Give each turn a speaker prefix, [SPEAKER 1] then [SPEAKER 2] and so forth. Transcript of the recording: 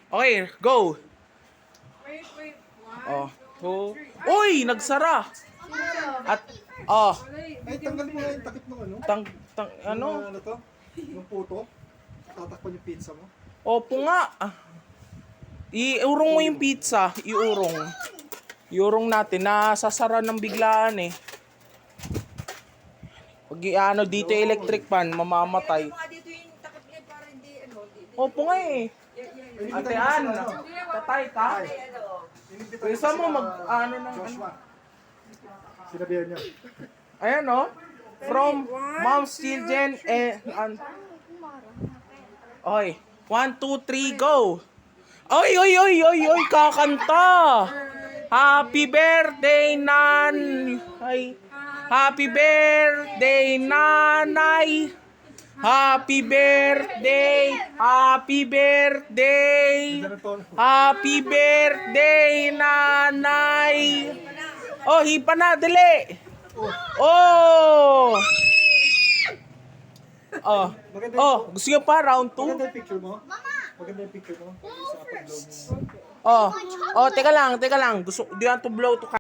[SPEAKER 1] Okay, go.
[SPEAKER 2] Wait.
[SPEAKER 1] Oh, 2.
[SPEAKER 2] 2, 3.
[SPEAKER 1] Uy, nagsara. At
[SPEAKER 3] Ay, tanggal mo nga yung takip ng ano?
[SPEAKER 1] ano?
[SPEAKER 3] Ano to? Yung puto? Tatakpan yung pizza mo?
[SPEAKER 1] Opo nga. Iurong mo yung pizza, iurong. Iurong natin, nasasara ng biglaan eh. Pag ano dito yung electric fan, mamamatay.
[SPEAKER 2] Mga dito yung takip niya para hindi ano.
[SPEAKER 1] Opo nga eh. Ate Ann, tatay ka? Pwesa mo mag ano ng ano.
[SPEAKER 3] Joshua. Sinabihan niya.
[SPEAKER 1] Ayan oh. From Mom's Children Oy, 1, 2, 3, go! Oy, kakanta! Happy birthday, Ay, happy birthday, nanay! Happy birthday! Happy birthday! Happy birthday, nanay! Oh, hipa na, dali! Oh! Gusto nyo pa round 2?
[SPEAKER 3] Maganda yung picture mo? Maganda yung picture mo? Sa upload mo.
[SPEAKER 1] Teka lang. Gusto, do you want to blow to